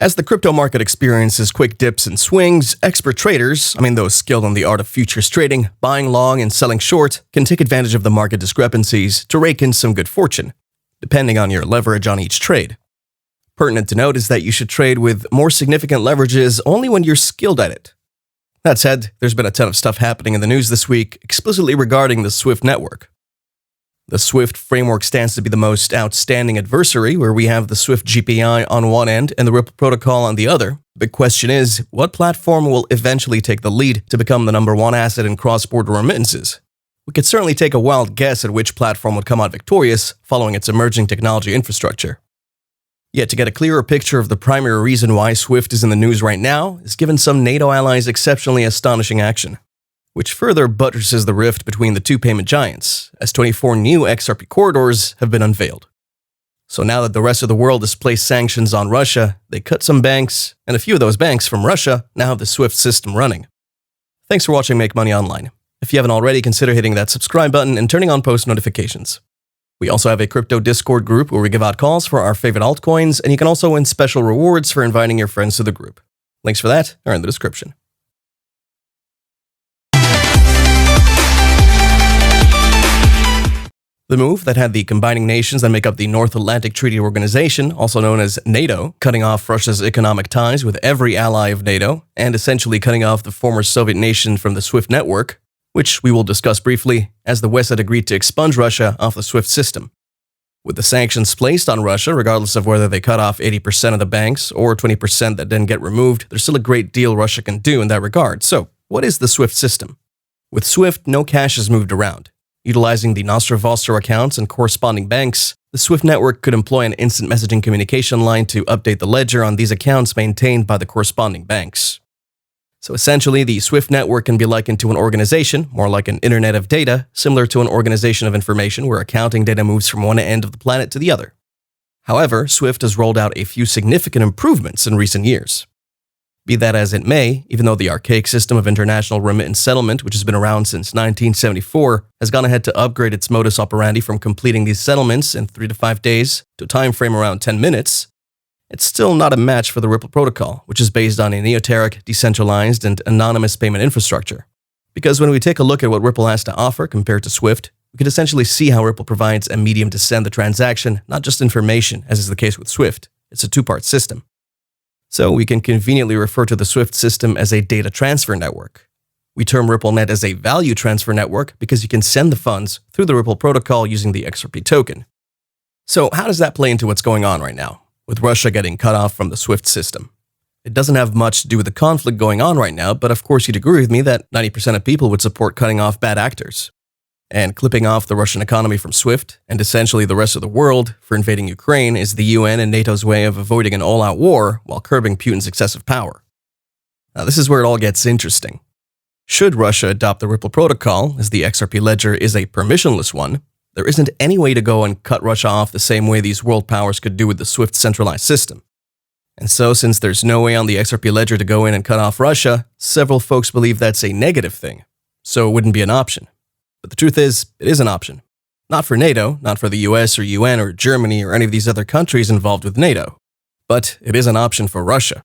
As the crypto market experiences quick dips and swings, expert traders, those skilled in the art of futures trading, buying long and selling short, can take advantage of the market discrepancies to rake in some good fortune, depending on your leverage on each trade. Pertinent to note is that you should trade with more significant leverages only when you're skilled at it. That said, there's been a ton of stuff happening in the news this week explicitly regarding the SWIFT network. The SWIFT framework stands to be the most outstanding adversary, where we have the SWIFT GPI on one end and the Ripple protocol on the other. The big question is, what platform will eventually take the lead to become the number one asset in cross-border remittances? We could certainly take a wild guess at which platform would come out victorious following its emerging technology infrastructure. Yet to get a clearer picture of the primary reason why SWIFT is in the news right now is given some NATO allies' exceptionally astonishing action, which further buttresses the rift between the two payment giants, as 24 new XRP corridors have been unveiled. So now that the rest of the world has placed sanctions on Russia, they cut some banks, and a few of those banks from Russia now have the SWIFT system running. Thanks for watching Make Money Online. If you haven't already, consider hitting that subscribe button and turning on post notifications. We also have a crypto Discord group where we give out calls for our favorite altcoins, and you can also win special rewards for inviting your friends to the group. Links for that are in the description. The move that had the combining nations that make up the North Atlantic Treaty Organization, also known as NATO, cutting off Russia's economic ties with every ally of NATO, and essentially cutting off the former Soviet nation from the SWIFT network, which we will discuss briefly, as the West had agreed to expunge Russia off the SWIFT system. With the sanctions placed on Russia, regardless of whether they cut off 80% of the banks or 20% that didn't get removed, there's still a great deal Russia can do in that regard. So, what is the SWIFT system? With SWIFT, no cash is moved around. Utilizing the Nostra accounts and corresponding banks, the SWIFT network could employ an instant messaging communication line to update the ledger on these accounts maintained by the corresponding banks. So essentially, the SWIFT network can be likened to an organization, more like an internet of data, similar to an organization of information where accounting data moves from one end of the planet to the other. However, SWIFT has rolled out a few significant improvements in recent years. Be that as it may, even though the archaic system of international remittance settlement, which has been around since 1974, has gone ahead to upgrade its modus operandi from completing these settlements in 3 to 5 days to a time frame around 10 minutes, it's still not a match for the Ripple protocol, which is based on a neoteric, decentralized, and anonymous payment infrastructure. Because when we take a look at what Ripple has to offer compared to SWIFT, we can essentially see how Ripple provides a medium to send the transaction, not just information, as is the case with SWIFT. It's a two-part system. So we can conveniently refer to the SWIFT system as a data transfer network. We term RippleNet as a value transfer network because you can send the funds through the Ripple protocol using the XRP token. So how does that play into what's going on right now, with Russia getting cut off from the SWIFT system? It doesn't have much to do with the conflict going on right now, but of course you'd agree with me that 90% of people would support cutting off bad actors. And clipping off the Russian economy from SWIFT, and essentially the rest of the world, for invading Ukraine is the UN and NATO's way of avoiding an all-out war while curbing Putin's excessive power. Now this is where it all gets interesting. Should Russia adopt the Ripple protocol, as the XRP ledger is a permissionless one, there isn't any way to go and cut Russia off the same way these world powers could do with the SWIFT centralized system. And so since there's no way on the XRP ledger to go in and cut off Russia, several folks believe that's a negative thing, so it wouldn't be an option. But the truth is, it is an option. Not for NATO, not for the US or UN or Germany or any of these other countries involved with NATO. But it is an option for Russia,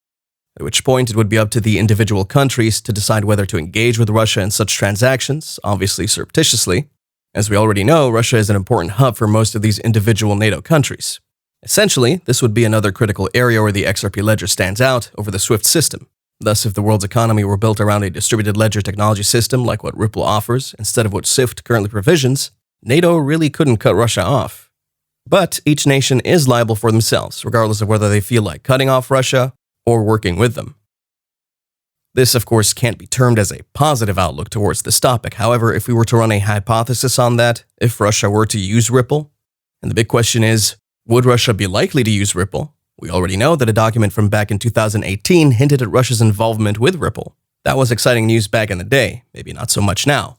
at which point it would be up to the individual countries to decide whether to engage with Russia in such transactions, obviously surreptitiously. As we already know, Russia is an important hub for most of these individual NATO countries. Essentially, this would be another critical area where the XRP ledger stands out over the SWIFT system. Thus, if the world's economy were built around a distributed ledger technology system like what Ripple offers, instead of what SWIFT currently provisions, NATO really couldn't cut Russia off. But each nation is liable for themselves, regardless of whether they feel like cutting off Russia or working with them. This, of course, can't be termed as a positive outlook towards this topic. However, if we were to run a hypothesis on that, if Russia were to use Ripple, and the big question is, would Russia be likely to use Ripple? We already know that a document from back in 2018 hinted at Russia's involvement with Ripple. That was exciting news back in the day, maybe not so much now.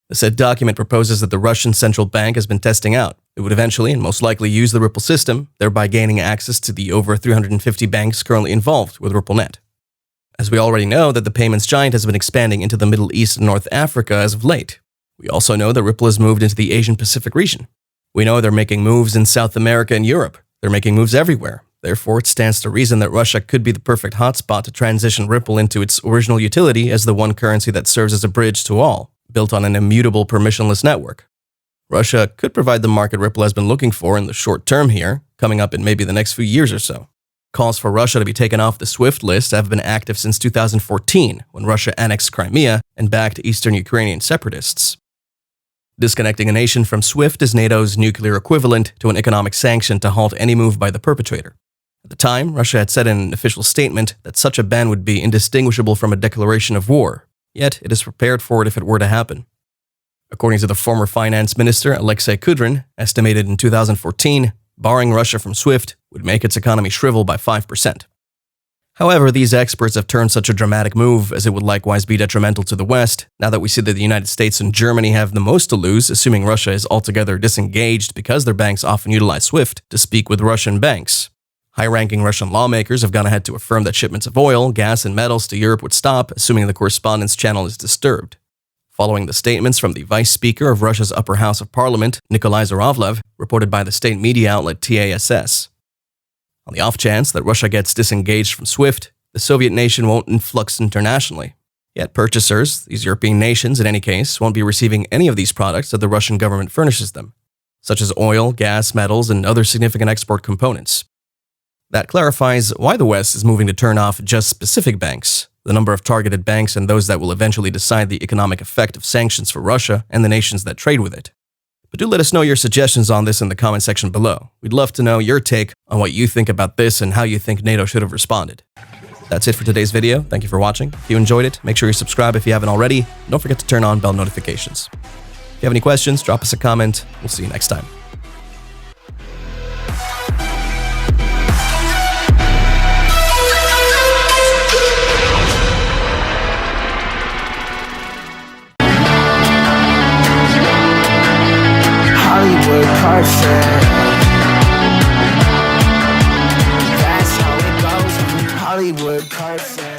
The said document proposes that the Russian central bank has been testing out. It would eventually and most likely use the Ripple system, thereby gaining access to the over 350 banks currently involved with RippleNet. As we already know that the payments giant has been expanding into the Middle East and North Africa as of late. We also know that Ripple has moved into the Asian Pacific region. We know they're making moves in South America and Europe. They're making moves everywhere. Therefore, it stands to reason that Russia could be the perfect hotspot to transition Ripple into its original utility as the one currency that serves as a bridge to all, built on an immutable permissionless network. Russia could provide the market Ripple has been looking for in the short term here, coming up in maybe the next few years or so. Calls for Russia to be taken off the SWIFT list have been active since 2014, when Russia annexed Crimea and backed Eastern Ukrainian separatists. Disconnecting a nation from SWIFT is NATO's nuclear equivalent to an economic sanction to halt any move by the perpetrator. At the time, Russia had said in an official statement that such a ban would be indistinguishable from a declaration of war, yet it is prepared for it if it were to happen. According to the former finance minister Alexei Kudrin, estimated in 2014, barring Russia from SWIFT would make its economy shrivel by 5%. However, these experts have turned such a dramatic move as it would likewise be detrimental to the West, now that we see that the United States and Germany have the most to lose, assuming Russia is altogether disengaged because their banks often utilize SWIFT to speak with Russian banks. High-ranking Russian lawmakers have gone ahead to affirm that shipments of oil, gas, and metals to Europe would stop, assuming the correspondence channel is disturbed. Following the statements from the Vice Speaker of Russia's Upper House of Parliament, Nikolai Zhuravlev, reported by the state media outlet TASS. On the off chance that Russia gets disengaged from SWIFT, the Soviet nation won't influx internationally. Yet purchasers, these European nations in any case, won't be receiving any of these products that the Russian government furnishes them, such as oil, gas, metals, and other significant export components. That clarifies why the West is moving to turn off just specific banks, the number of targeted banks and those that will eventually decide the economic effect of sanctions for Russia and the nations that trade with it. But do let us know your suggestions on this in the comment section below. We'd love to know your take on what you think about this and how you think NATO should have responded. That's it for today's video. Thank you for watching. If you enjoyed it, make sure you subscribe if you haven't already. Don't forget to turn on bell notifications. If you have any questions, drop us a comment. We'll see you next time. That's how it goes. Hollywood Carson.